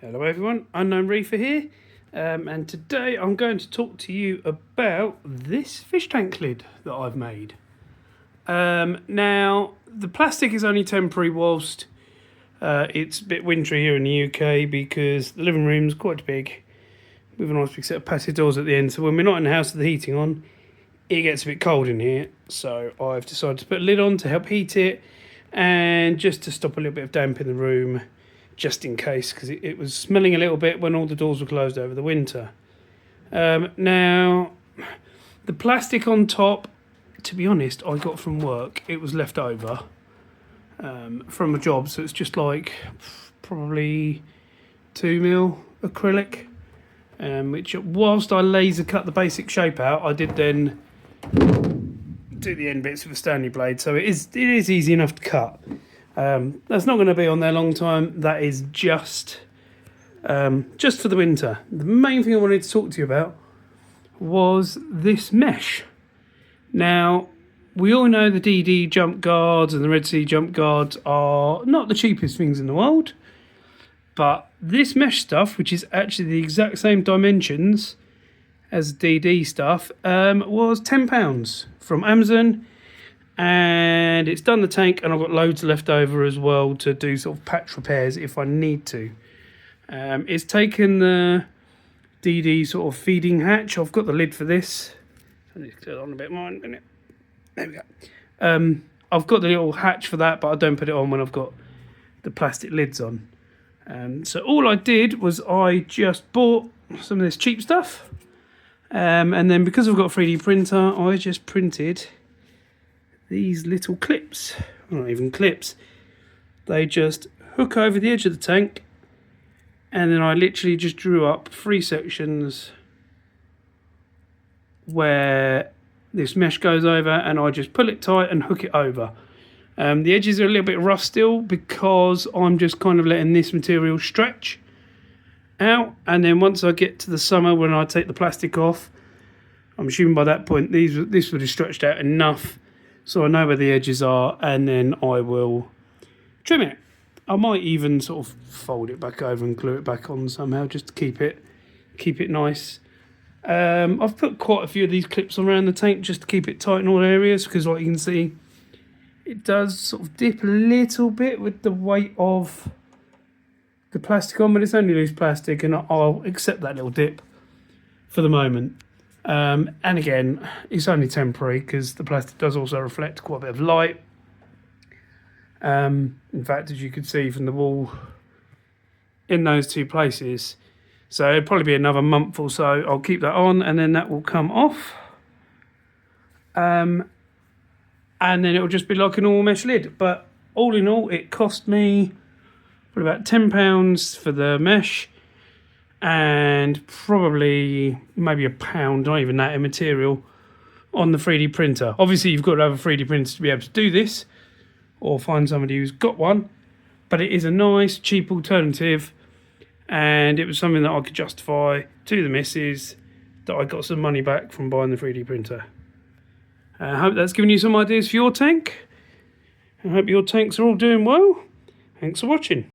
Hello everyone, Unknown Reefer here, and today I'm going to talk to you about this fish tank lid that I've made. Now, the plastic is only temporary whilst it's a bit wintry here in the UK because the living room's quite big with a nice big set of patio doors at the end, so when we're not in the house with the heating on, it gets a bit cold in here, so I've decided to put a lid on to help heat it and just to stop a little bit of damp in the room, just in case, because it was smelling a little bit when all the doors were closed over the winter. Now, the plastic on top, to be honest, I got from work. It was left over from a job, so it's just like probably 2mm acrylic, which whilst I laser cut the basic shape out, I did then do the end bits with a Stanley blade, so it is easy enough to cut. That's not going to be on there a long time. That is just for the winter. The main thing I wanted to talk to you about was this mesh. Now, we all know the DD jump guards and the Red Sea jump guards are not the cheapest things in the world, but this mesh stuff, which is actually the exact same dimensions as DD stuff, was £10 from Amazon. And it's done the tank, and I've got loads left over as well to do sort of patch repairs if I need to. It's taken the DD sort of feeding hatch. I've got the lid for this. I need to clear it on a bit more in a minute. There we go. I've got the little hatch for that, but I don't put it on when I've got the plastic lids on. So all I did was I just bought some of this cheap stuff. And then because I've got a 3D printer, I just printed these little clips, well, not even clips, they just hook over the edge of the tank, and then I literally just drew up 3 sections where this mesh goes over, and I just pull it tight and hook it over. The edges are a little bit rough still because I'm just kind of letting this material stretch out, and then once I get to the summer when I take the plastic off, I'm assuming by that point this would have stretched out enough so I know where the edges are, and then I will trim it. I might even sort of fold it back over and glue it back on somehow just to keep it nice. I've put quite a few of these clips around the tank just to keep it tight in all areas, because like you can see, it does sort of dip a little bit with the weight of the plastic on, but it's only loose plastic, and I'll accept that little dip for the moment. And again, it's only temporary because the plastic does also reflect quite a bit of light. In fact, as you can see from the wall in those 2 places. So it'll probably be another month or so. I'll keep that on, and then that will come off. And then it'll just be like a normal mesh lid. But all in all, it cost me probably about £10 for the mesh, and probably maybe £1, not even that, in material on the 3D printer. Obviously, you've got to have a 3D printer to be able to do this, or find somebody who's got one. But it is a nice, cheap alternative, and it was something that I could justify to the missus that I got some money back from buying the 3D printer. I hope that's given you some ideas for your tank. I hope your tanks are all doing well. Thanks for watching.